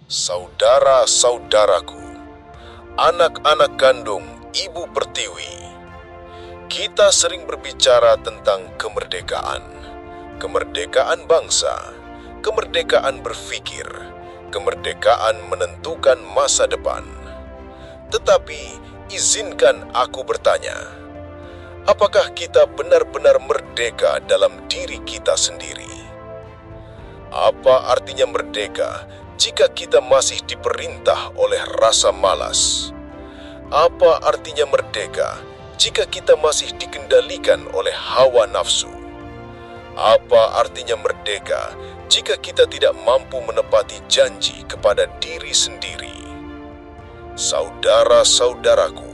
Saudara-saudaraku, anak-anak kandung Ibu Pertiwi, kita sering berbicara tentang kemerdekaan, kemerdekaan bangsa, kemerdekaan berpikir, kemerdekaan menentukan masa depan. Tetapi, izinkan aku bertanya, apakah kita benar-benar merdeka dalam diri kita sendiri? Apa artinya merdeka jika kita masih diperintah oleh rasa malas? Apa artinya merdeka jika kita masih dikendalikan oleh hawa nafsu? Apa artinya merdeka jika kita tidak mampu menepati janji kepada diri sendiri? Saudara-saudaraku,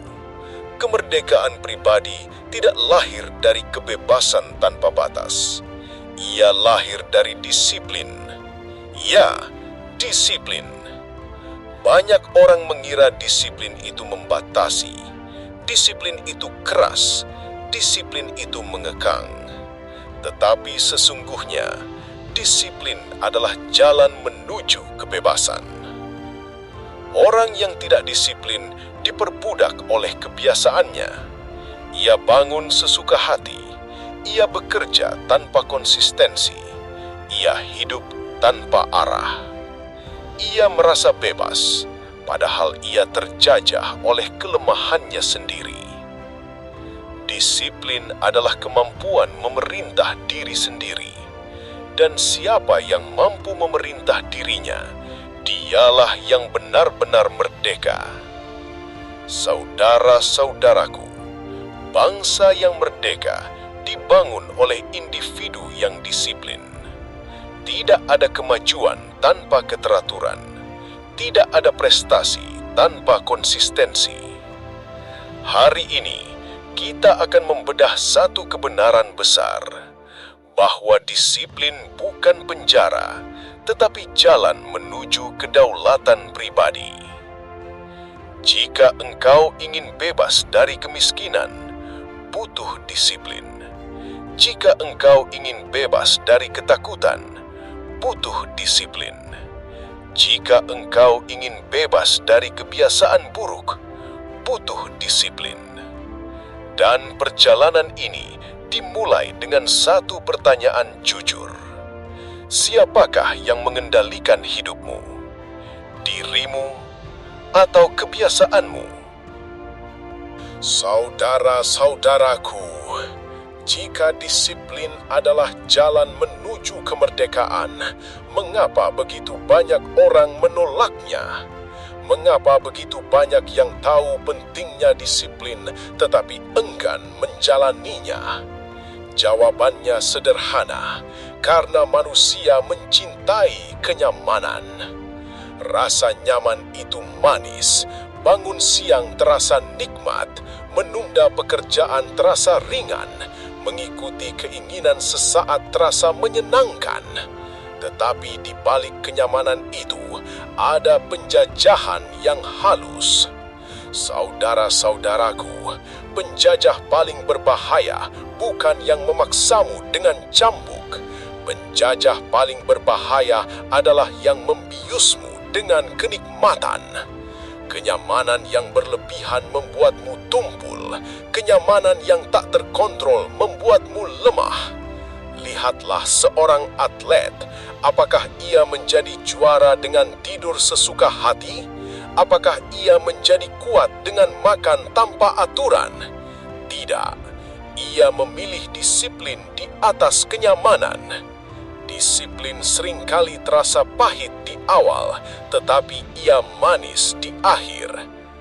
kemerdekaan pribadi tidak lahir dari kebebasan tanpa batas. Ia lahir dari disiplin. Ya, disiplin. Banyak orang mengira disiplin itu membatasi, disiplin itu keras, disiplin itu mengekang. Tetapi sesungguhnya, disiplin adalah jalan menuju kebebasan. Orang yang tidak disiplin diperbudak oleh kebiasaannya. Ia bangun sesuka hati, ia bekerja tanpa konsistensi, ia hidup tanpa arah. Ia merasa bebas, padahal ia terjajah oleh kelemahannya sendiri. Disiplin adalah kemampuan memerintah diri sendiri, dan siapa yang mampu memerintah dirinya, dialah yang benar-benar merdeka. Saudara-saudaraku, bangsa yang merdeka dibangun oleh individu yang disiplin. Tidak ada kemajuan tanpa keteraturan. Tidak ada prestasi tanpa konsistensi. Hari ini, kita akan membedah satu kebenaran besar, bahwa disiplin bukan penjara, tetapi jalan menuju kedaulatan pribadi. Jika engkau ingin bebas dari kemiskinan, butuh disiplin. Jika engkau ingin bebas dari ketakutan, butuh disiplin. Jika engkau ingin bebas dari kebiasaan buruk, butuh disiplin. Dan perjalanan ini dimulai dengan satu pertanyaan jujur. Siapakah yang mengendalikan hidupmu? Dirimu atau kebiasaanmu? Saudara-saudaraku, jika disiplin adalah jalan menuju kemerdekaan, mengapa begitu banyak orang menolaknya? Mengapa begitu banyak yang tahu pentingnya disiplin tetapi enggan menjalaninya? Jawabannya sederhana, karena manusia mencintai kenyamanan. Rasa nyaman itu manis, bangun siang terasa nikmat, menunda pekerjaan terasa ringan, mengikuti keinginan sesaat terasa menyenangkan. Tetapi di balik kenyamanan itu, ada penjajahan yang halus. Saudara-saudaraku, penjajah paling berbahaya bukan yang memaksamu dengan cambuk. Penjajah paling berbahaya adalah yang membiusmu dengan kenikmatan. Kenyamanan yang berlebihan membuatmu tumpul. Kenyamanan yang tak terkontrol membuatmu lemah. Lihatlah seorang atlet. Apakah ia menjadi juara dengan tidur sesuka hati? Apakah ia menjadi kuat dengan makan tanpa aturan? Tidak. Ia memilih disiplin di atas kenyamanan. Disiplin seringkali terasa pahit di awal, tetapi ia manis di akhir.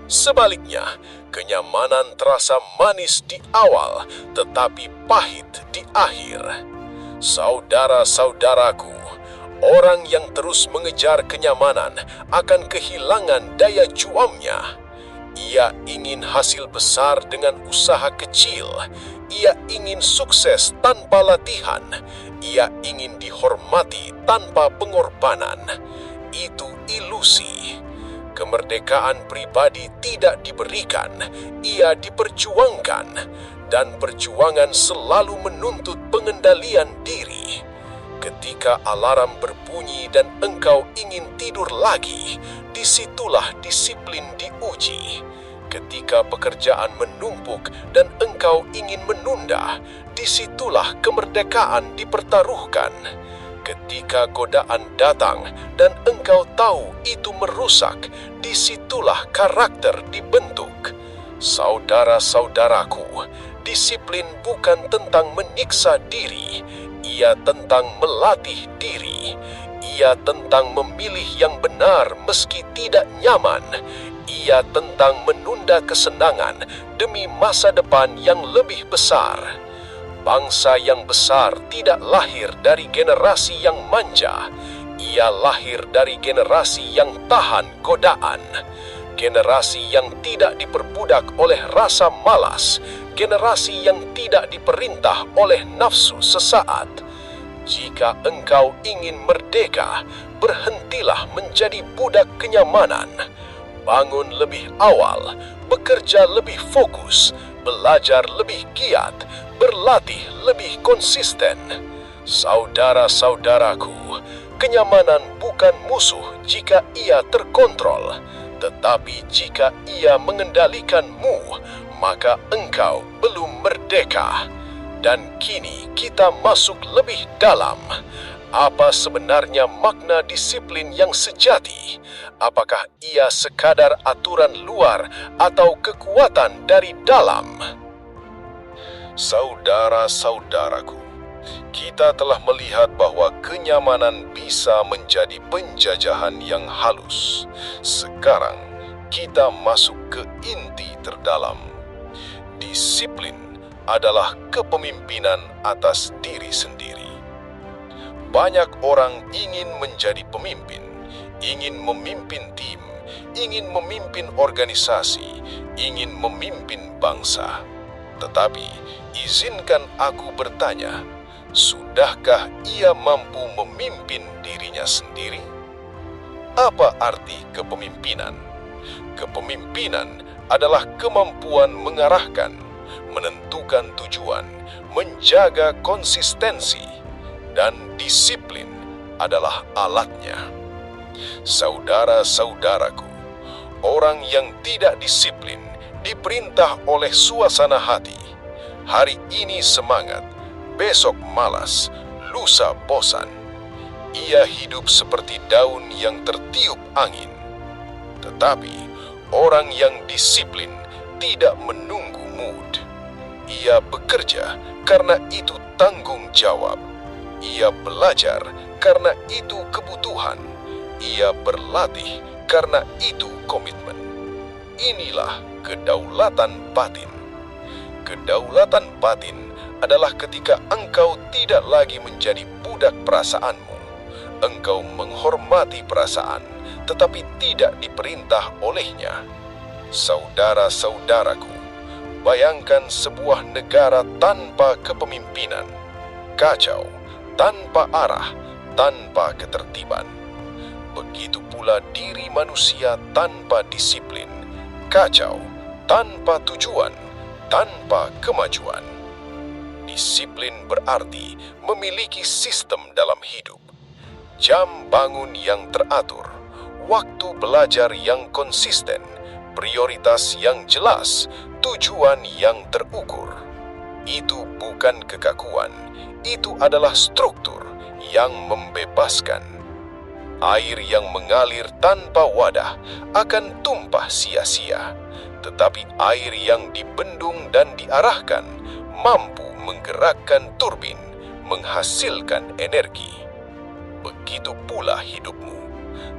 Sebaliknya, kenyamanan terasa manis di awal, tetapi pahit di akhir. Saudara-saudaraku, orang yang terus mengejar kenyamanan akan kehilangan daya juangnya. Ia ingin hasil besar dengan usaha kecil. Ia ingin sukses tanpa latihan. Ia ingin dihormati tanpa pengorbanan. Itu ilusi. Kemerdekaan pribadi tidak diberikan, ia diperjuangkan. Dan perjuangan selalu menuntut pengendalian diri. Ketika alarm berbunyi dan engkau ingin tidur lagi, disitulah disiplin diuji. Ketika pekerjaan menumpuk dan engkau ingin menunda, disitulah kemerdekaan dipertaruhkan. Ketika godaan datang dan engkau tahu itu merusak, disitulah karakter dibentuk. Saudara-saudaraku, disiplin bukan tentang menyiksa diri, ia tentang melatih diri. Ia tentang memilih yang benar meski tidak nyaman. Ia tentang menunda kesenangan demi masa depan yang lebih besar. Bangsa yang besar tidak lahir dari generasi yang manja. Ia lahir dari generasi yang tahan godaan. Generasi yang tidak diperbudak oleh rasa malas. Generasi yang tidak diperintah oleh nafsu sesaat. Jika engkau ingin merdeka, berhentilah menjadi budak kenyamanan. Bangun lebih awal, bekerja lebih fokus, belajar lebih giat, berlatih lebih konsisten. Saudara-saudaraku, kenyamanan bukan musuh jika ia terkontrol, tetapi jika ia mengendalikanmu, maka engkau belum merdeka. Dan kini kita masuk lebih dalam. Apa sebenarnya makna disiplin yang sejati? Apakah ia sekadar aturan luar atau kekuatan dari dalam? Saudara-saudaraku, kita telah melihat bahwa kenyamanan bisa menjadi penjajahan yang halus. Sekarang kita masuk ke inti terdalam. Disiplin adalah kepemimpinan atas diri sendiri. Banyak orang ingin menjadi pemimpin, ingin memimpin tim, ingin memimpin organisasi, ingin memimpin bangsa. Tetapi, izinkan aku bertanya, sudahkah ia mampu memimpin dirinya sendiri? Apa arti kepemimpinan? Kepemimpinan adalah kemampuan mengarahkan, menentukan tujuan, menjaga konsistensi, dan disiplin adalah alatnya. Saudara-saudaraku, orang yang tidak disiplin diperintah oleh suasana hati. Hari ini semangat, besok malas, lusa bosan. Ia hidup seperti daun yang tertiup angin. Tetapi orang yang disiplin tidak menunggu mood. Ia bekerja karena itu tanggung jawab. Ia belajar karena itu kebutuhan. Ia berlatih karena itu komitmen. Inilah kedaulatan batin. Kedaulatan batin adalah ketika engkau tidak lagi menjadi budak perasaanmu. Engkau menghormati perasaan, tetapi tidak diperintah olehnya. Saudara-saudaraku, bayangkan sebuah negara tanpa kepemimpinan, kacau, tanpa arah, tanpa ketertiban. Begitu pula diri manusia tanpa disiplin, kacau, tanpa tujuan, tanpa kemajuan. Disiplin berarti memiliki sistem dalam hidup. Jam bangun yang teratur, waktu belajar yang konsisten, prioritas yang jelas, tujuan yang terukur. Itu bukan kekakuan, itu adalah struktur yang membebaskan. Air yang mengalir tanpa wadah akan tumpah sia-sia, tetapi air yang dibendung dan diarahkan mampu menggerakkan turbin, menghasilkan energi. Begitu pula hidupmu.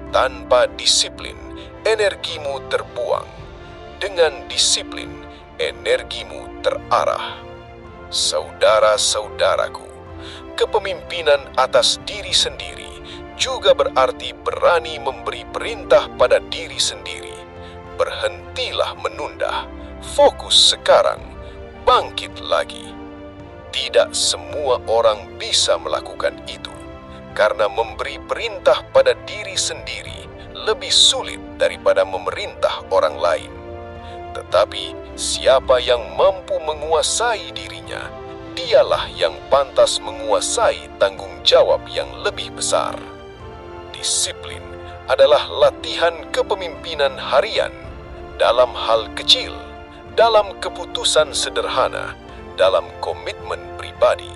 Tanpa disiplin, energimu terbuang. Dengan disiplin, energimu terarah. Saudara-saudaraku, kepemimpinan atas diri sendiri juga berarti berani memberi perintah pada diri sendiri. Berhentilah menunda, fokus sekarang, bangkit lagi. Tidak semua orang bisa melakukan itu, karena memberi perintah pada diri sendiri lebih sulit daripada memerintah orang lain. Tetapi siapa yang mampu menguasai dirinya, dialah yang pantas menguasai tanggung jawab yang lebih besar. Disiplin adalah latihan kepemimpinan harian dalam hal kecil, dalam keputusan sederhana, dalam komitmen pribadi.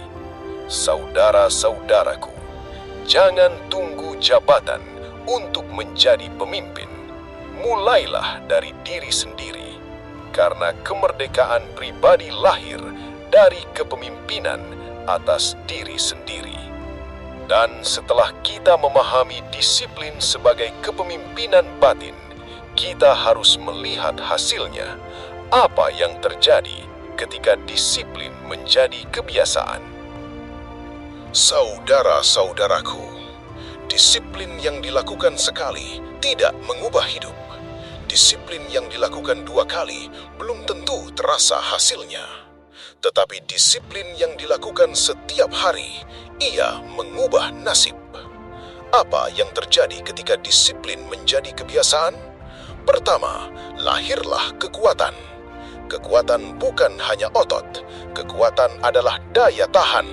Saudara-saudaraku, jangan tunggu jabatan untuk menjadi pemimpin. Mulailah dari diri sendiri, karena kemerdekaan pribadi lahir dari kepemimpinan atas diri sendiri. Dan setelah kita memahami disiplin sebagai kepemimpinan batin, kita harus melihat hasilnya. Apa yang terjadi ketika disiplin menjadi kebiasaan? Saudara-saudaraku, disiplin yang dilakukan sekali tidak mengubah hidup. Disiplin yang dilakukan 2 kali belum tentu terasa hasilnya. Tetapi disiplin yang dilakukan setiap hari, ia mengubah nasib. Apa yang terjadi ketika disiplin menjadi kebiasaan? Pertama, lahirlah kekuatan. Kekuatan bukan hanya otot, kekuatan adalah daya tahan.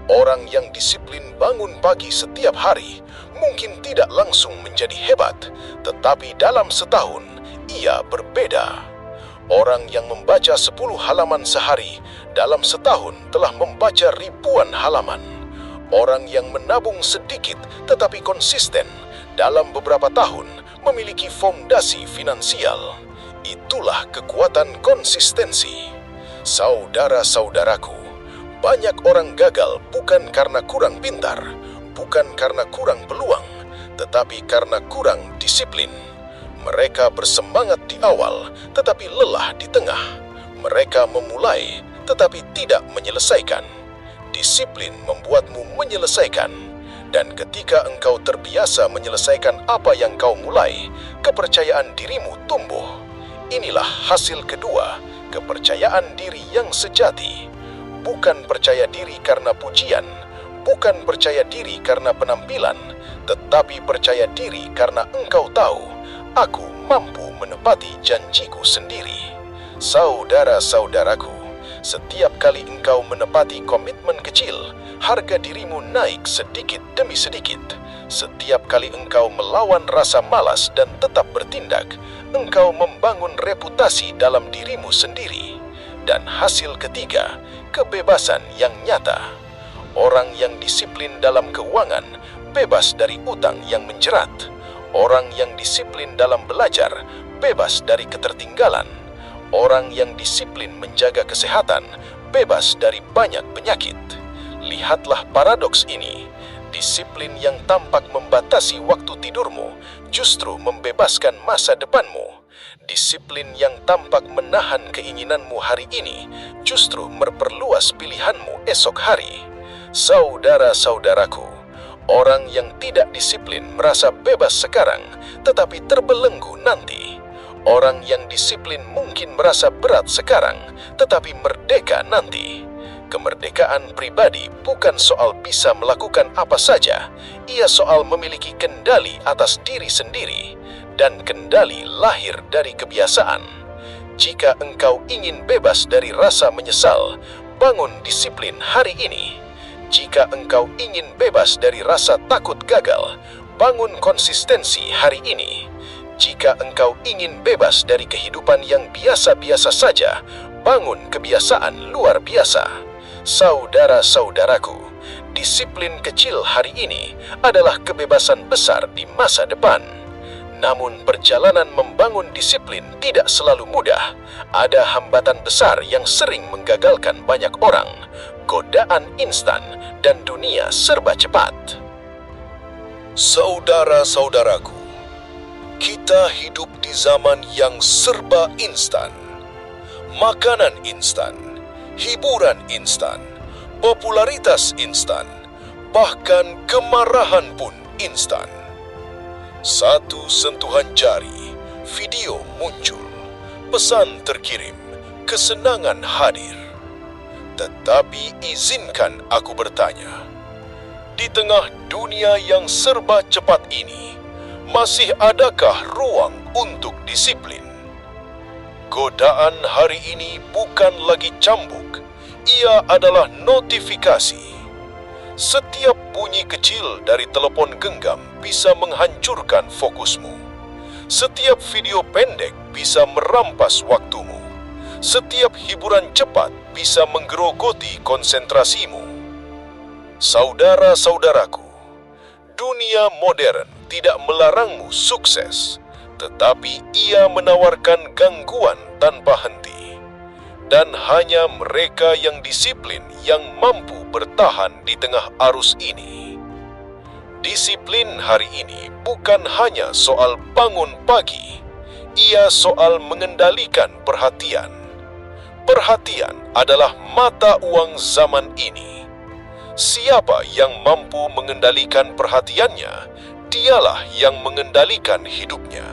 Orang yang disiplin bangun pagi setiap hari mungkin tidak langsung menjadi hebat, tetapi dalam setahun ia berbeda. Orang yang membaca 10 halaman sehari dalam setahun telah membaca ribuan halaman. Orang yang menabung sedikit tetapi konsisten dalam beberapa tahun memiliki fondasi finansial. Itulah kekuatan konsistensi. Saudara-saudaraku, banyak orang gagal bukan karena kurang pintar, bukan karena kurang peluang, tetapi karena kurang disiplin. Mereka bersemangat di awal, tetapi lelah di tengah. Mereka memulai, tetapi tidak menyelesaikan. Disiplin membuatmu menyelesaikan. Dan ketika engkau terbiasa menyelesaikan apa yang kau mulai, kepercayaan dirimu tumbuh. Inilah hasil kedua, kepercayaan diri yang sejati. Bukan percaya diri karena pujian, bukan percaya diri karena penampilan, tetapi percaya diri karena engkau tahu, aku mampu menepati janjiku sendiri. Saudara-saudaraku, setiap kali engkau menepati komitmen kecil, harga dirimu naik sedikit demi sedikit. Setiap kali engkau melawan rasa malas dan tetap bertindak, engkau membangun reputasi dalam dirimu sendiri. Dan hasil ketiga, kebebasan yang nyata. Orang yang disiplin dalam keuangan bebas dari utang yang menjerat. Orang yang disiplin dalam belajar bebas dari ketertinggalan. Orang yang disiplin menjaga kesehatan bebas dari banyak penyakit. Lihatlah paradoks ini. Disiplin yang tampak membatasi waktu tidurmu justru membebaskan masa depanmu. Disiplin yang tampak menahan keinginanmu hari ini justru memperluas pilihanmu esok hari. Saudara-saudaraku, orang yang tidak disiplin merasa bebas sekarang, tetapi terbelenggu nanti. Orang yang disiplin mungkin merasa berat sekarang, tetapi merdeka nanti. Kemerdekaan pribadi bukan soal bisa melakukan apa saja, ia soal memiliki kendali atas diri sendiri, dan kendali lahir dari kebiasaan. Jika engkau ingin bebas dari rasa menyesal, bangun disiplin hari ini. Jika engkau ingin bebas dari rasa takut gagal, bangun konsistensi hari ini. Jika engkau ingin bebas dari kehidupan yang biasa-biasa saja, bangun kebiasaan luar biasa. Saudara-saudaraku, disiplin kecil hari ini adalah kebebasan besar di masa depan. Namun perjalanan membangun disiplin tidak selalu mudah. Ada hambatan besar yang sering menggagalkan banyak orang, godaan instan, dan dunia serba cepat. Saudara-saudaraku, kita hidup di zaman yang serba instan. Makanan instan, hiburan instan, popularitas instan, bahkan kemarahan pun instan. Satu sentuhan jari, video muncul, pesan terkirim, kesenangan hadir. Tetapi izinkan aku bertanya, di tengah dunia yang serba cepat ini, masih adakah ruang untuk disiplin? Godaan hari ini bukan lagi cambuk, Ia adalah notifikasi. Setiap bunyi kecil dari telepon genggam bisa menghancurkan fokusmu. Setiap video pendek bisa merampas waktumu. Setiap hiburan cepat bisa menggerogoti konsentrasimu. Saudara-saudaraku, dunia modern tidak melarangmu sukses, tetapi ia menawarkan gangguan tanpa henti. Dan hanya mereka yang disiplin yang mampu bertahan di tengah arus ini. Disiplin hari ini bukan hanya soal bangun pagi, ia soal mengendalikan perhatian. Perhatian adalah mata uang zaman ini. Siapa yang mampu mengendalikan perhatiannya, dialah yang mengendalikan hidupnya.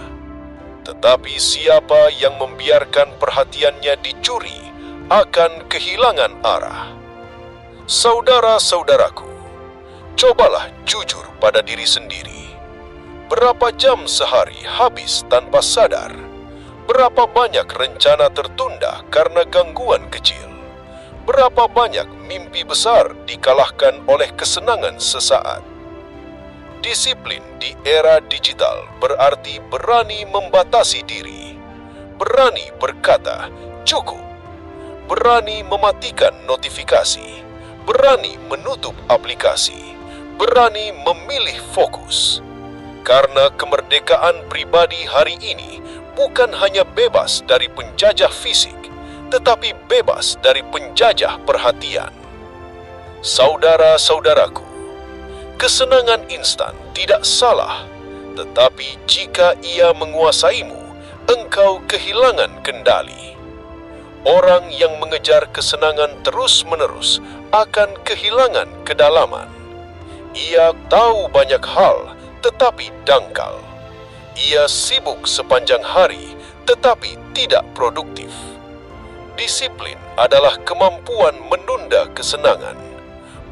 Tetapi siapa yang membiarkan perhatiannya dicuri akan kehilangan arah. Saudara-saudaraku, cobalah jujur pada diri sendiri. Berapa jam sehari habis tanpa sadar? Berapa banyak rencana tertunda karena gangguan kecil? Berapa banyak mimpi besar dikalahkan oleh kesenangan sesaat? Disiplin di era digital berarti berani membatasi diri, berani berkata cukup, berani mematikan notifikasi, berani menutup aplikasi, berani memilih fokus. Karena kemerdekaan pribadi hari ini bukan hanya bebas dari penjajah fisik, tetapi bebas dari penjajah perhatian. Saudara-saudaraku, kesenangan instan tidak salah, tetapi jika ia menguasaimu, engkau kehilangan kendali. Orang yang mengejar kesenangan terus-menerus akan kehilangan kedalaman. Ia tahu banyak hal, tetapi dangkal. Ia sibuk sepanjang hari, tetapi tidak produktif. Disiplin adalah kemampuan menunda kesenangan,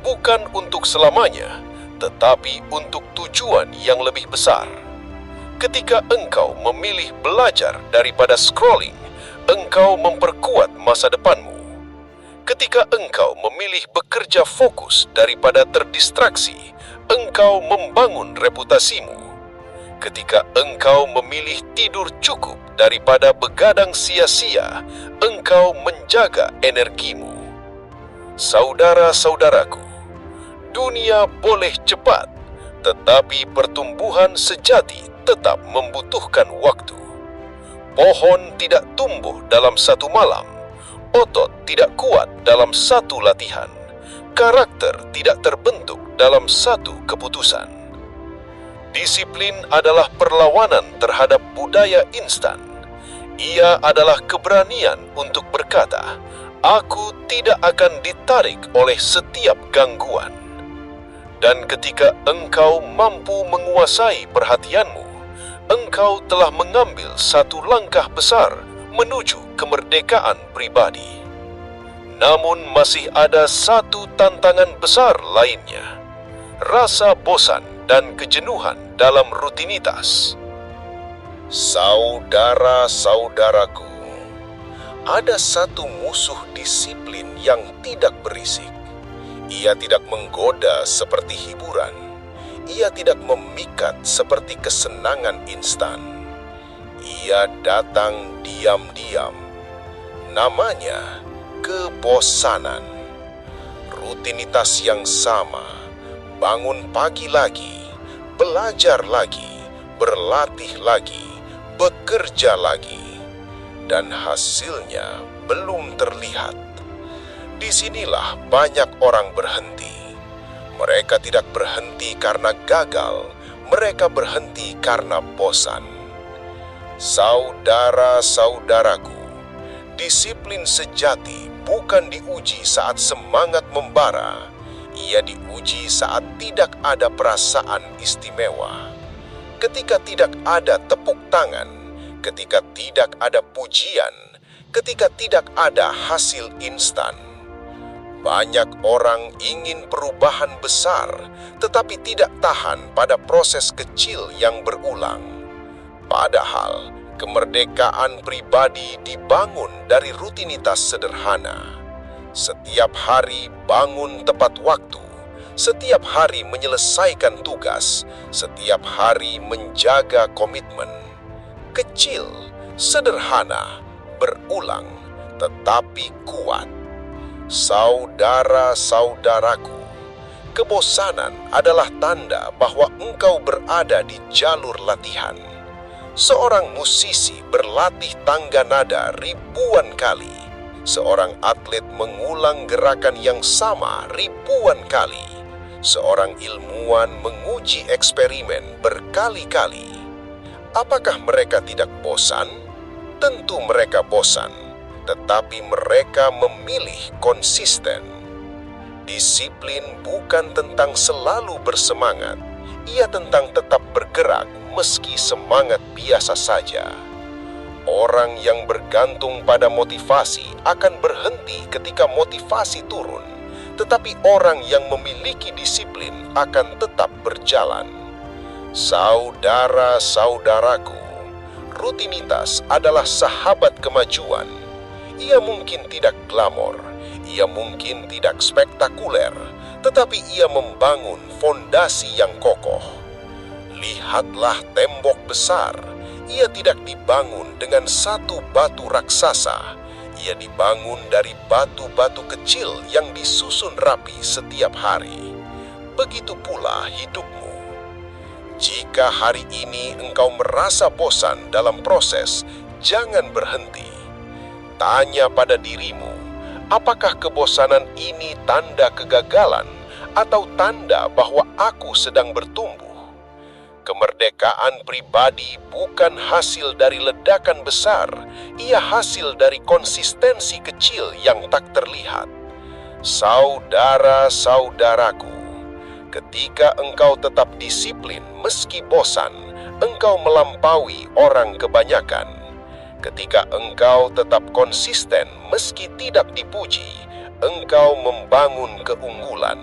bukan untuk selamanya, tetapi untuk tujuan yang lebih besar. Ketika engkau memilih belajar daripada scrolling, engkau memperkuat masa depanmu. Ketika engkau memilih bekerja fokus daripada terdistraksi, engkau membangun reputasimu. Ketika engkau memilih tidur cukup daripada begadang sia-sia, engkau menjaga energimu. Saudara-saudaraku, dunia boleh cepat, tetapi pertumbuhan sejati tetap membutuhkan waktu. Pohon tidak tumbuh dalam satu malam, otot tidak kuat dalam satu latihan, karakter tidak terbentuk dalam satu keputusan. Disiplin adalah perlawanan terhadap budaya instan. Ia adalah keberanian untuk berkata, "Aku tidak akan ditarik oleh setiap gangguan." Dan ketika engkau mampu menguasai perhatianmu, engkau telah mengambil satu langkah besar menuju kemerdekaan pribadi. Namun masih ada satu tantangan besar lainnya, rasa bosan dan kejenuhan dalam rutinitas. Saudara-saudaraku, ada satu musuh disiplin yang tidak berisik. Ia tidak menggoda seperti hiburan. Ia tidak memikat seperti kesenangan instan. Ia datang diam-diam. Namanya kebosanan. Rutinitas yang sama, bangun pagi lagi, belajar lagi, berlatih lagi, bekerja lagi, dan hasilnya belum terlihat. Disinilah banyak orang berhenti. Mereka tidak berhenti karena gagal, mereka berhenti karena bosan. Saudara-saudaraku, disiplin sejati bukan diuji saat semangat membara, ia diuji saat tidak ada perasaan istimewa. Ketika tidak ada tepuk tangan, ketika tidak ada pujian, ketika tidak ada hasil instan. Banyak orang ingin perubahan besar, tetapi tidak tahan pada proses kecil yang berulang. Padahal, kemerdekaan pribadi dibangun dari rutinitas sederhana. Setiap hari bangun tepat waktu, setiap hari menyelesaikan tugas, setiap hari menjaga komitmen. Kecil, sederhana, berulang, tetapi kuat. Saudara-saudaraku, kebosanan adalah tanda bahwa engkau berada di jalur latihan. Seorang musisi berlatih tangga nada ribuan kali. Seorang atlet mengulang gerakan yang sama ribuan kali. Seorang ilmuwan menguji eksperimen berkali-kali. Apakah mereka tidak bosan? Tentu mereka bosan, tetapi mereka memilih konsisten. Disiplin bukan tentang selalu bersemangat, ia tentang tetap bergerak meski semangat biasa saja. Orang yang bergantung pada motivasi akan berhenti ketika motivasi turun, tetapi orang yang memiliki disiplin akan tetap berjalan. Saudara-saudaraku, rutinitas adalah sahabat kemajuan. Ia mungkin tidak glamor, ia mungkin tidak spektakuler, tetapi ia membangun fondasi yang kokoh. Lihatlah tembok besar, ia tidak dibangun dengan satu batu raksasa. Ia dibangun dari batu-batu kecil yang disusun rapi setiap hari. Begitu pula hidupmu. Jika hari ini engkau merasa bosan dalam proses, jangan berhenti. Tanya pada dirimu, apakah kebosanan ini tanda kegagalan atau tanda bahwa aku sedang bertumbuh? Kemerdekaan pribadi bukan hasil dari ledakan besar, ia hasil dari konsistensi kecil yang tak terlihat. Saudara-saudaraku, ketika engkau tetap disiplin meski bosan, engkau melampaui orang kebanyakan. Ketika engkau tetap konsisten meski tidak dipuji, engkau membangun keunggulan.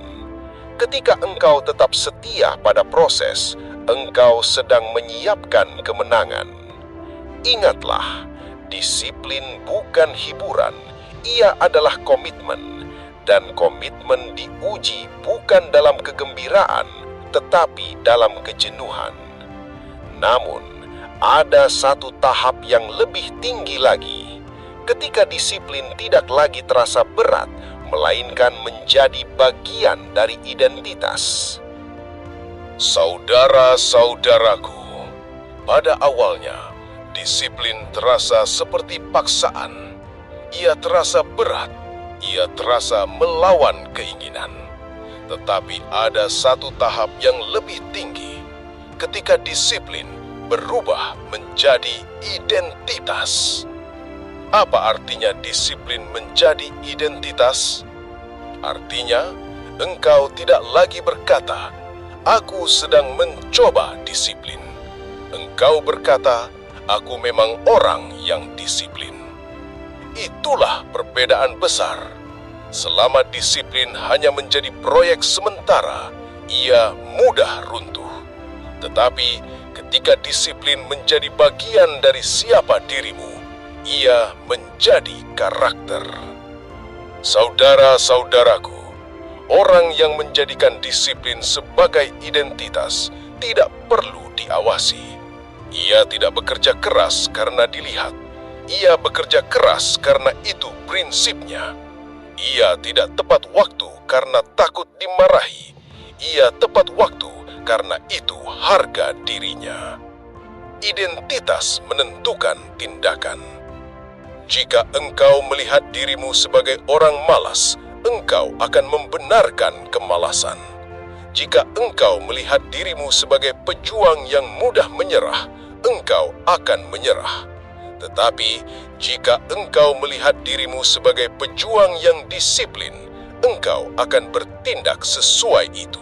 Ketika engkau tetap setia pada proses, engkau sedang menyiapkan kemenangan. Ingatlah, disiplin bukan hiburan, ia adalah komitmen. Dan komitmen diuji bukan dalam kegembiraan, tetapi dalam kejenuhan. Namun, ada satu tahap yang lebih tinggi lagi. Ketika disiplin tidak lagi terasa berat, melainkan menjadi bagian dari identitas. Saudara-saudaraku, pada awalnya, disiplin terasa seperti paksaan. Ia terasa berat, ia terasa melawan keinginan. Tetapi ada satu tahap yang lebih tinggi, ketika disiplin berubah menjadi identitas. Apa artinya disiplin menjadi identitas? Artinya, engkau tidak lagi berkata, "Aku sedang mencoba disiplin." Engkau berkata, "Aku memang orang yang disiplin." Itulah perbedaan besar. Selama disiplin hanya menjadi proyek sementara, ia mudah runtuh. Tetapi ketika disiplin menjadi bagian dari siapa dirimu, ia menjadi karakter. Saudara-saudaraku, orang yang menjadikan disiplin sebagai identitas tidak perlu diawasi. Ia tidak bekerja keras karena dilihat. Ia bekerja keras karena itu prinsipnya. Ia tidak tepat waktu karena takut dimarahi. Ia tepat waktu karena itu harga dirinya. Identitas menentukan tindakan. Jika engkau melihat dirimu sebagai orang malas, engkau akan membenarkan kemalasan. Jika engkau melihat dirimu sebagai pejuang yang mudah menyerah, engkau akan menyerah. Tetapi, jika engkau melihat dirimu sebagai pejuang yang disiplin, engkau akan bertindak sesuai itu.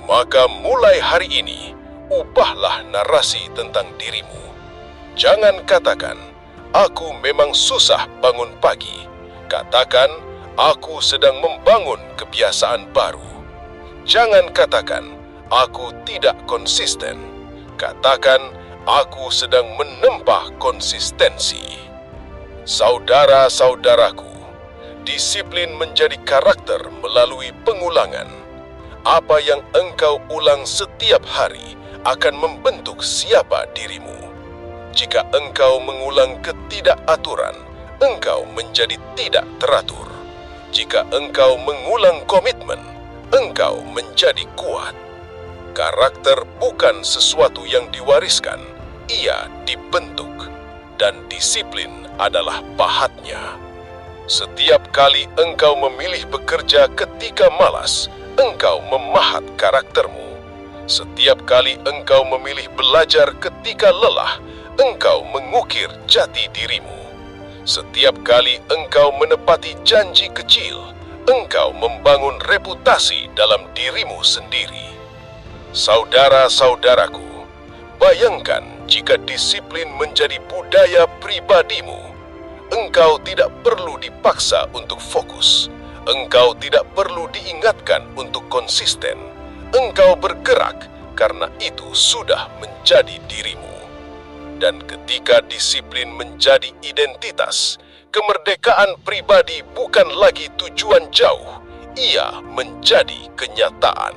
Maka mulai hari ini, ubahlah narasi tentang dirimu. Jangan katakan, "Aku memang susah bangun pagi." Katakan, "Aku sedang membangun kebiasaan baru." Jangan katakan, "Aku tidak konsisten." Katakan, "Aku sedang menempa konsistensi." Saudara-saudaraku, Disiplin menjadi karakter melalui pengulangan. Apa yang engkau ulang setiap hari akan membentuk siapa dirimu. Jika engkau mengulang ketidakaturan, engkau menjadi tidak teratur. Jika engkau mengulang komitmen, engkau menjadi kuat. Karakter bukan sesuatu yang diwariskan, ia dibentuk. Dan disiplin adalah pahatnya. Setiap kali engkau memilih bekerja ketika malas, engkau memahat karaktermu. Setiap kali engkau memilih belajar ketika lelah, engkau mengukir jati dirimu. Setiap kali engkau menepati janji kecil, engkau membangun reputasi dalam dirimu sendiri. Saudara-saudaraku, bayangkan jika disiplin menjadi budaya pribadimu. Engkau tidak perlu dipaksa untuk fokus. Engkau tidak perlu diingatkan untuk konsisten. Engkau bergerak karena itu sudah menjadi dirimu. Dan ketika disiplin menjadi identitas, kemerdekaan pribadi bukan lagi tujuan jauh, ia menjadi kenyataan.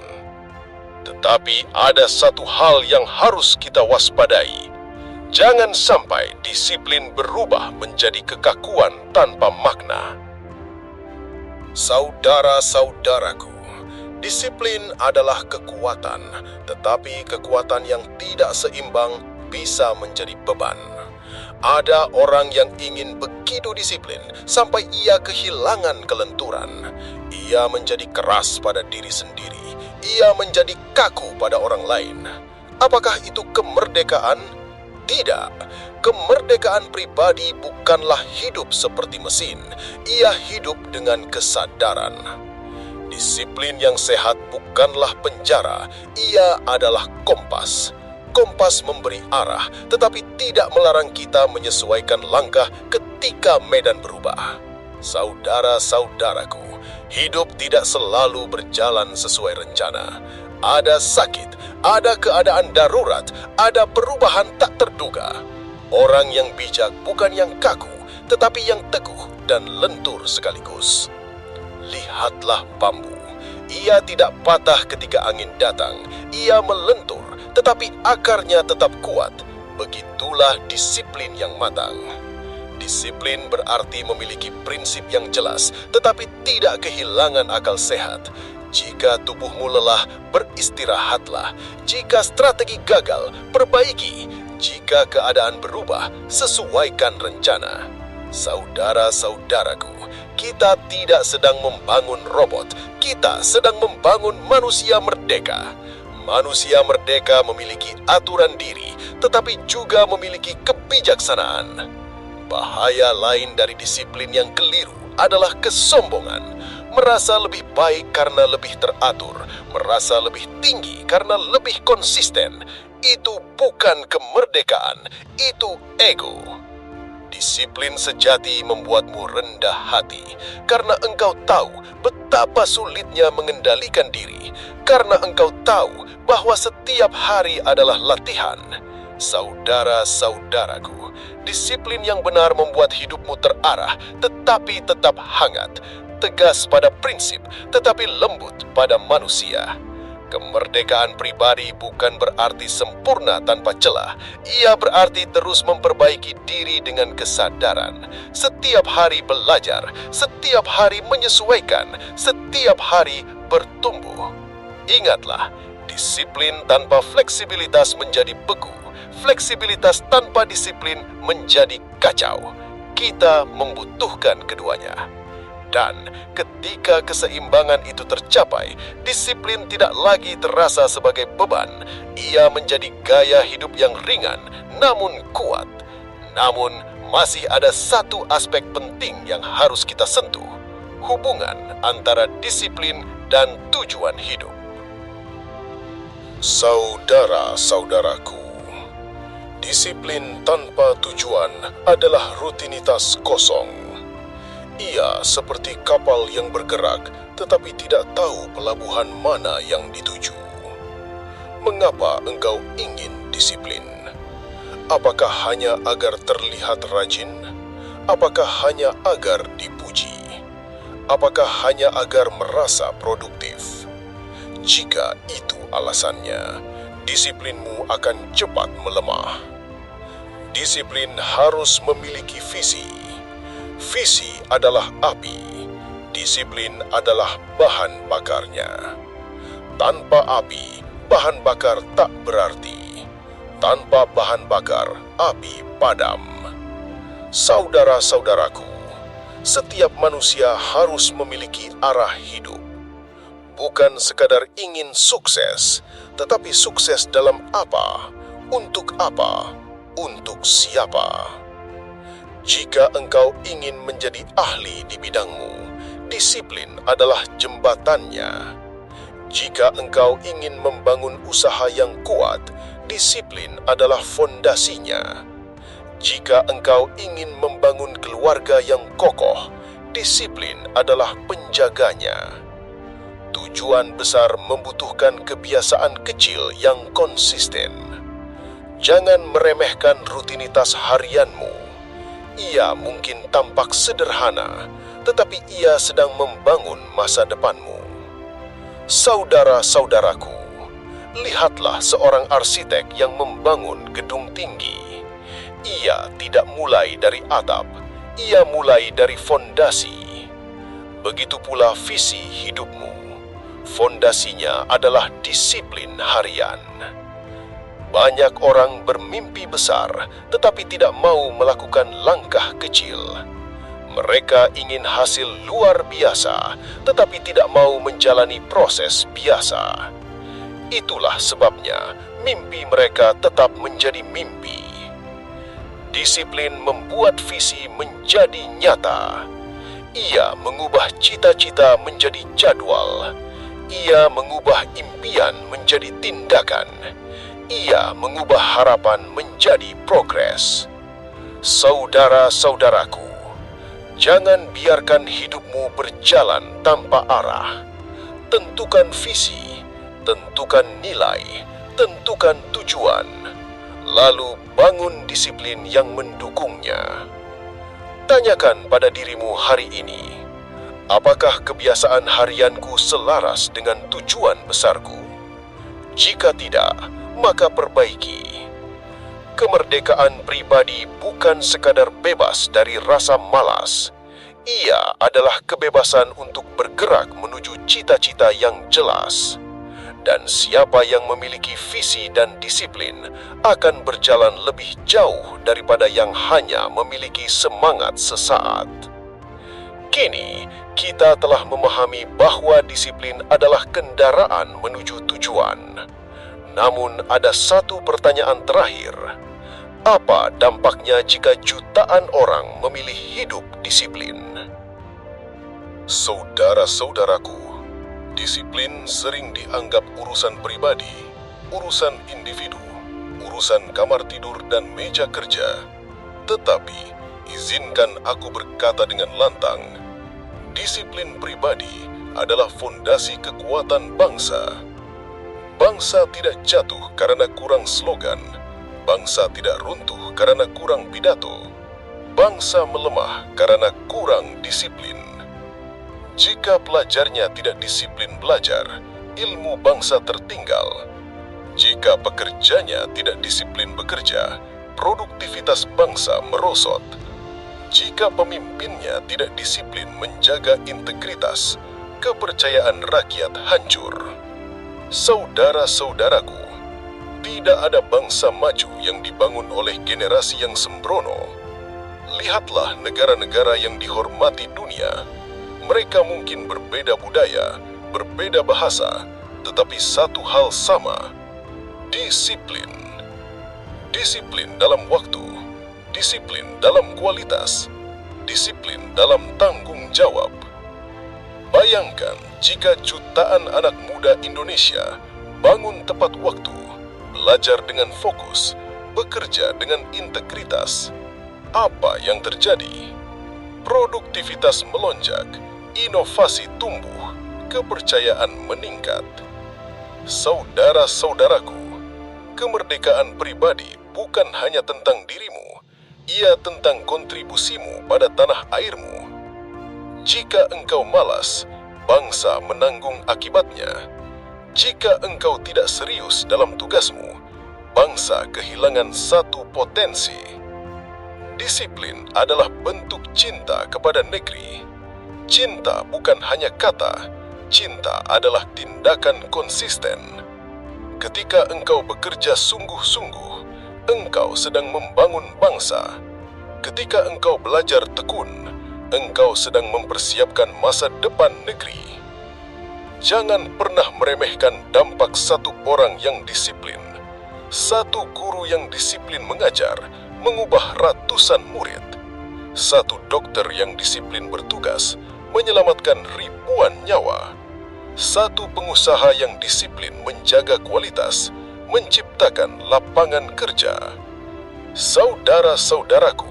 Tetapi ada satu hal yang harus kita waspadai. Jangan sampai disiplin berubah menjadi kekakuan tanpa makna. Saudara-saudaraku, disiplin adalah kekuatan, tetapi kekuatan yang tidak seimbang bisa menjadi beban. Ada orang yang ingin begitu disiplin sampai ia kehilangan kelenturan. Ia menjadi keras pada diri sendiri. Ia menjadi kaku pada orang lain. Apakah itu kemerdekaan? Tidak, kemerdekaan pribadi bukanlah hidup seperti mesin. Ia hidup dengan kesadaran. Disiplin yang sehat bukanlah penjara, ia adalah kompas. Kompas memberi arah, tetapi tidak melarang kita menyesuaikan langkah ketika medan berubah. Saudara-saudaraku, hidup tidak selalu berjalan sesuai rencana. Ada sakit, ada keadaan darurat, ada perubahan tak terduga. Orang yang bijak bukan yang kaku, tetapi yang teguh dan lentur sekaligus. Lihatlah bambu. Ia tidak patah ketika angin datang. Ia melentur, tetapi akarnya tetap kuat. Begitulah disiplin yang matang. Disiplin berarti memiliki prinsip yang jelas, tetapi tidak kehilangan akal sehat. Jika tubuhmu lelah, beristirahatlah. Jika strategi gagal, perbaiki. Jika keadaan berubah, sesuaikan rencana. Saudara-saudaraku, kita tidak sedang membangun robot. Kita sedang membangun manusia merdeka. Manusia merdeka memiliki aturan diri, tetapi juga memiliki kebijaksanaan. Bahaya lain dari disiplin yang keliru adalah kesombongan. Merasa lebih baik karena lebih teratur, merasa lebih tinggi karena lebih konsisten. Itu bukan kemerdekaan, itu ego. Disiplin sejati membuatmu rendah hati, karena engkau tahu betapa sulitnya mengendalikan diri, karena engkau tahu bahwa setiap hari adalah latihan. Saudara-saudaraku, disiplin yang benar membuat hidupmu terarah, tetapi tetap hangat. Tegas pada prinsip, tetapi lembut pada manusia. Kemerdekaan pribadi bukan berarti sempurna tanpa celah. Ia berarti terus memperbaiki diri dengan kesadaran. Setiap hari belajar, setiap hari menyesuaikan, setiap hari bertumbuh. Ingatlah, disiplin tanpa fleksibilitas menjadi beku. Fleksibilitas tanpa disiplin menjadi kacau. Kita membutuhkan keduanya. Dan ketika keseimbangan itu tercapai, disiplin tidak lagi terasa sebagai beban. Ia menjadi gaya hidup yang ringan, namun kuat. Namun, masih ada satu aspek penting yang harus kita sentuh. Hubungan antara disiplin dan tujuan hidup. Saudara-saudaraku, disiplin tanpa tujuan adalah rutinitas kosong. Ia seperti kapal yang bergerak tetapi tidak tahu pelabuhan mana yang dituju. Mengapa engkau ingin disiplin? Apakah hanya agar terlihat rajin? Apakah hanya agar dipuji? Apakah hanya agar merasa produktif? Jika itu alasannya, disiplinmu akan cepat melemah. Disiplin harus memiliki visi. Visi adalah api. Disiplin adalah bahan bakarnya. Tanpa api, bahan bakar tak berarti. Tanpa bahan bakar, api padam. Saudara-saudaraku, setiap manusia harus memiliki arah hidup. Bukan sekadar ingin sukses, tetapi sukses dalam apa, untuk siapa. Jika engkau ingin menjadi ahli di bidangmu, disiplin adalah jembatannya. Jika engkau ingin membangun usaha yang kuat, disiplin adalah fondasinya. Jika engkau ingin membangun keluarga yang kokoh, disiplin adalah penjaganya. Tujuan besar membutuhkan kebiasaan kecil yang konsisten. Jangan meremehkan rutinitas harianmu. Ia mungkin tampak sederhana, tetapi ia sedang membangun masa depanmu. Saudara-saudaraku, lihatlah seorang arsitek yang membangun gedung tinggi. Ia tidak mulai dari atap, ia mulai dari fondasi. Begitu pula visi hidupmu. Fondasinya adalah disiplin harian. Banyak orang bermimpi besar, tetapi tidak mau melakukan langkah kecil. Mereka ingin hasil luar biasa, tetapi tidak mau menjalani proses biasa. Itulah sebabnya mimpi mereka tetap menjadi mimpi. Disiplin membuat visi menjadi nyata. Ia mengubah cita-cita menjadi jadwal. Ia mengubah impian menjadi tindakan. Ia mengubah harapan menjadi progres. Saudara-saudaraku, jangan biarkan hidupmu berjalan tanpa arah. Tentukan visi, tentukan nilai, tentukan tujuan. Lalu bangun disiplin yang mendukungnya. Tanyakan pada dirimu hari ini, apakah kebiasaan harianku selaras dengan tujuan besarku? Jika tidak, maka perbaiki. Kemerdekaan pribadi bukan sekadar bebas dari rasa malas. Ia adalah kebebasan untuk bergerak menuju cita-cita yang jelas. Dan siapa yang memiliki visi dan disiplin akan berjalan lebih jauh daripada yang hanya memiliki semangat sesaat. Kini, kita telah memahami bahwa disiplin adalah kendaraan menuju tujuan. Namun ada satu pertanyaan terakhir. Apa dampaknya jika jutaan orang memilih hidup disiplin? Saudara-saudaraku, disiplin sering dianggap urusan pribadi, urusan individu, urusan kamar tidur dan meja kerja. Tetapi, izinkan aku berkata dengan lantang, disiplin pribadi adalah fondasi kekuatan bangsa. Bangsa tidak jatuh karena kurang slogan. Bangsa tidak runtuh karena kurang pidato. Bangsa melemah karena kurang disiplin. Jika pelajarnya tidak disiplin belajar, ilmu bangsa tertinggal. Jika pekerjanya tidak disiplin bekerja, produktivitas bangsa merosot. Jika pemimpinnya tidak disiplin menjaga integritas, kepercayaan rakyat hancur. Saudara-saudaraku, tidak ada bangsa maju yang dibangun oleh generasi yang sembrono. Lihatlah negara-negara yang dihormati dunia. Mereka mungkin berbeda budaya, berbeda bahasa, tetapi satu hal sama, disiplin. Disiplin dalam waktu, disiplin dalam kualitas, disiplin dalam tanggung jawab. Bayangkan jika jutaan anak muda Indonesia bangun tepat waktu, belajar dengan fokus, bekerja dengan integritas. Apa yang terjadi? Produktivitas melonjak, inovasi tumbuh, kepercayaan meningkat. Saudara-saudaraku, kemerdekaan pribadi bukan hanya tentang dirimu, ia tentang kontribusimu pada tanah airmu. Jika engkau malas, bangsa menanggung akibatnya. Jika engkau tidak serius dalam tugasmu, bangsa kehilangan satu potensi. Disiplin adalah bentuk cinta kepada negeri. Cinta bukan hanya kata, cinta adalah tindakan konsisten. Ketika engkau bekerja sungguh-sungguh, engkau sedang membangun bangsa. Ketika engkau belajar tekun, engkau sedang mempersiapkan masa depan negeri. Jangan pernah meremehkan dampak satu orang yang disiplin. Satu guru yang disiplin mengajar, mengubah ratusan murid. Satu dokter yang disiplin bertugas, menyelamatkan ribuan nyawa. Satu pengusaha yang disiplin menjaga kualitas, menciptakan lapangan kerja. Saudara-saudaraku,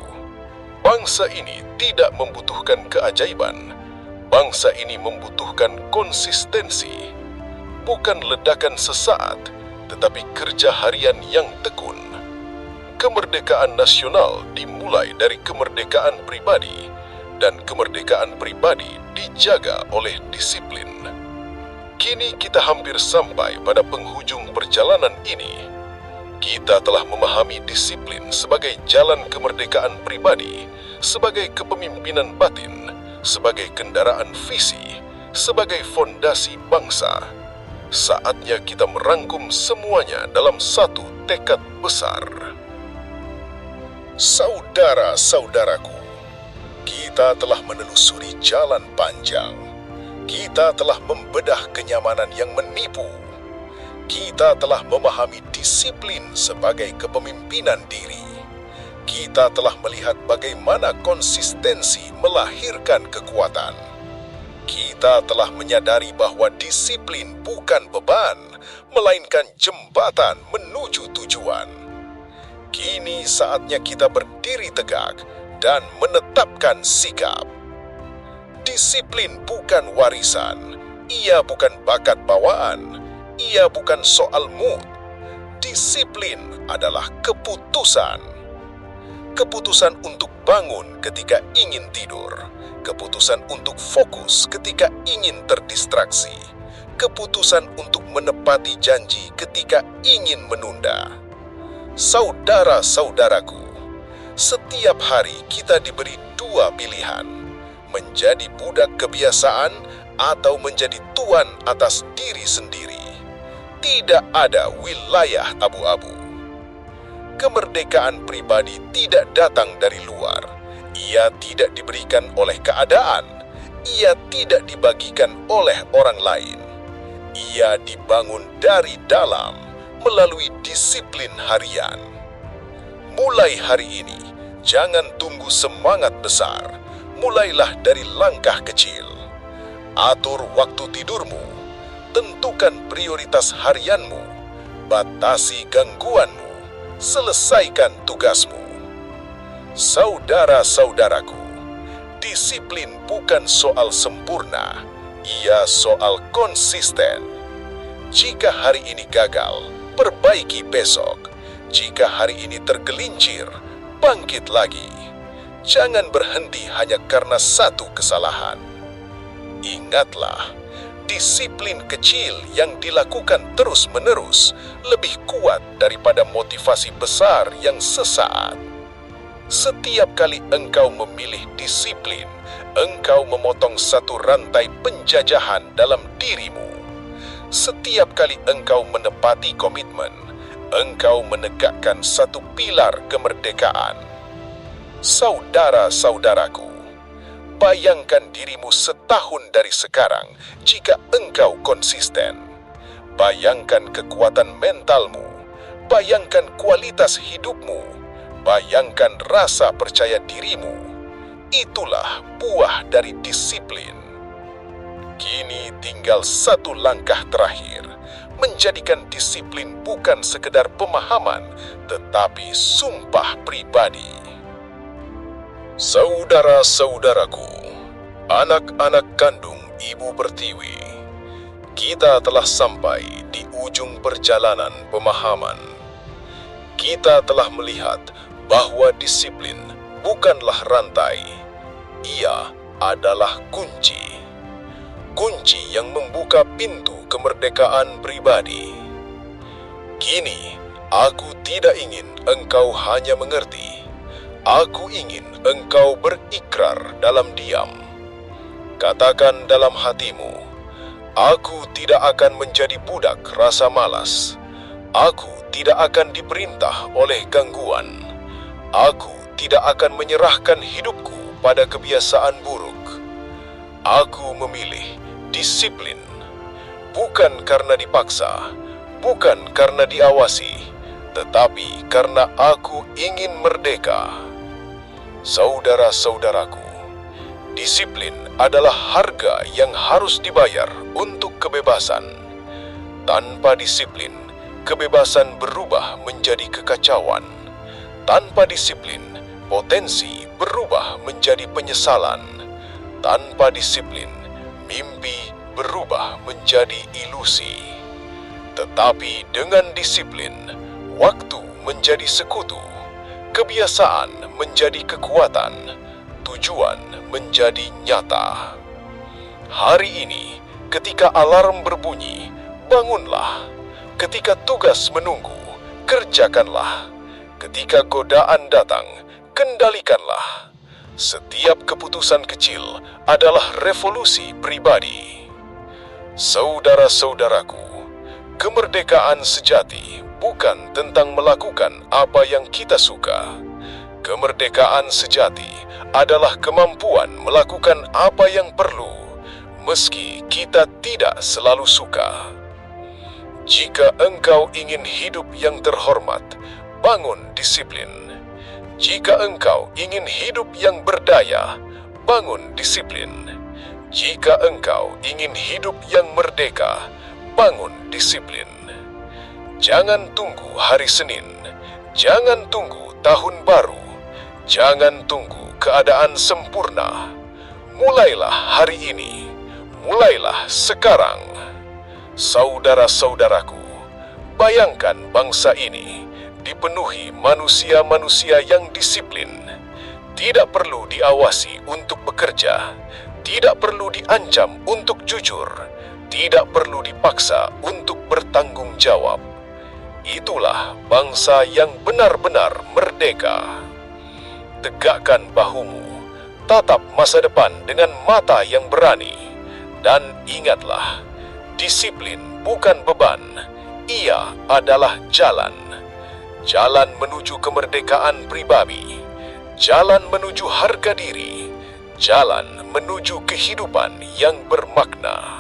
bangsa ini tidak membutuhkan keajaiban. Bangsa ini membutuhkan konsistensi. Bukan ledakan sesaat, tetapi kerja harian yang tekun. Kemerdekaan nasional dimulai dari kemerdekaan pribadi, dan kemerdekaan pribadi dijaga oleh disiplin. Kini kita hampir sampai pada penghujung perjalanan ini. Kita telah memahami disiplin sebagai jalan kemerdekaan pribadi, sebagai kepemimpinan batin, sebagai kendaraan visi, sebagai fondasi bangsa. Saatnya kita merangkum semuanya dalam satu tekad besar. Saudara-saudaraku, kita telah menelusuri jalan panjang. Kita telah membedah kenyamanan yang menipu. Kita telah memahami disiplin sebagai kepemimpinan diri. Kita telah melihat bagaimana konsistensi melahirkan kekuatan. Kita telah menyadari bahwa disiplin bukan beban, melainkan jembatan menuju tujuan. Kini saatnya kita berdiri tegak dan menetapkan sikap. Disiplin bukan warisan, ia bukan bakat bawaan, ia bukan soal mood. Disiplin adalah keputusan. Keputusan untuk bangun ketika ingin tidur, keputusan untuk fokus ketika ingin terdistraksi, keputusan untuk menepati janji ketika ingin menunda. Saudara-saudaraku, setiap hari kita diberi dua pilihan: menjadi budak kebiasaan atau menjadi tuan atas diri sendiri. Tidak ada wilayah abu-abu. Kemerdekaan pribadi tidak datang dari luar. Ia tidak diberikan oleh keadaan. Ia tidak dibagikan oleh orang lain. Ia dibangun dari dalam melalui disiplin harian. Mulai hari ini, jangan tunggu semangat besar. Mulailah dari langkah kecil. Atur waktu tidurmu. Tentukan prioritas harianmu. Batasi gangguanmu. Selesaikan tugasmu. Saudara-saudaraku, disiplin bukan soal sempurna, ia soal konsisten. Jika hari ini gagal, perbaiki besok. Jika hari ini tergelincir, bangkit lagi. Jangan berhenti hanya karena satu kesalahan. Ingatlah, disiplin kecil yang dilakukan terus-menerus lebih kuat daripada motivasi besar yang sesaat. Setiap kali engkau memilih disiplin, engkau memotong satu rantai penjajahan dalam dirimu. Setiap kali engkau menepati komitmen, engkau menegakkan satu pilar kemerdekaan. Saudara-saudaraku, bayangkan dirimu setahun dari sekarang jika engkau konsisten. Bayangkan kekuatan mentalmu, bayangkan kualitas hidupmu, bayangkan rasa percaya dirimu. Itulah buah dari disiplin. Kini tinggal satu langkah terakhir, menjadikan disiplin bukan sekedar pemahaman, tetapi sumpah pribadi. Saudara-saudaraku, anak-anak kandung Ibu Pertiwi, kita telah sampai di ujung perjalanan pemahaman. Kita telah melihat bahwa disiplin bukanlah rantai, ia adalah kunci. Kunci yang membuka pintu kemerdekaan pribadi. Kini, aku tidak ingin engkau hanya mengerti. Aku ingin engkau berikrar dalam diam. Katakan dalam hatimu, aku tidak akan menjadi budak rasa malas. Aku tidak akan diperintah oleh gangguan. Aku tidak akan menyerahkan hidupku pada kebiasaan buruk. Aku memilih disiplin, bukan karena dipaksa, bukan karena diawasi, tetapi karena aku ingin merdeka. Saudara-saudaraku, disiplin adalah harga yang harus dibayar untuk kebebasan. Tanpa disiplin, kebebasan berubah menjadi kekacauan. Tanpa disiplin, potensi berubah menjadi penyesalan. Tanpa disiplin, mimpi berubah menjadi ilusi. Tetapi dengan disiplin, waktu menjadi sekutu, kebiasaan menjadi kekuatan, tujuan menjadi nyata. Hari ini, ketika alarm berbunyi, bangunlah. Ketika tugas menunggu, kerjakanlah. Ketika godaan datang, kendalikanlah. Setiap keputusan kecil adalah revolusi pribadi. Saudara-saudaraku, kemerdekaan sejati bukan tentang melakukan apa yang kita suka. Kemerdekaan sejati adalah kemampuan melakukan apa yang perlu, meski kita tidak selalu suka. Jika engkau ingin hidup yang terhormat, bangun disiplin. Jika engkau ingin hidup yang berdaya, bangun disiplin. Jika engkau ingin hidup yang merdeka, bangun disiplin. Jangan tunggu hari Senin, jangan tunggu tahun baru, jangan tunggu keadaan sempurna. Mulailah hari ini, mulailah sekarang. Saudara-saudaraku, bayangkan bangsa ini dipenuhi manusia-manusia yang disiplin. Tidak perlu diawasi untuk bekerja, tidak perlu diancam untuk jujur, tidak perlu dipaksa untuk bertanggung jawab. Itulah bangsa yang benar-benar merdeka. Tegakkan bahumu, tatap masa depan dengan mata yang berani, dan ingatlah, disiplin bukan beban, ia adalah jalan. Jalan menuju kemerdekaan pribadi, jalan menuju harga diri, jalan menuju kehidupan yang bermakna.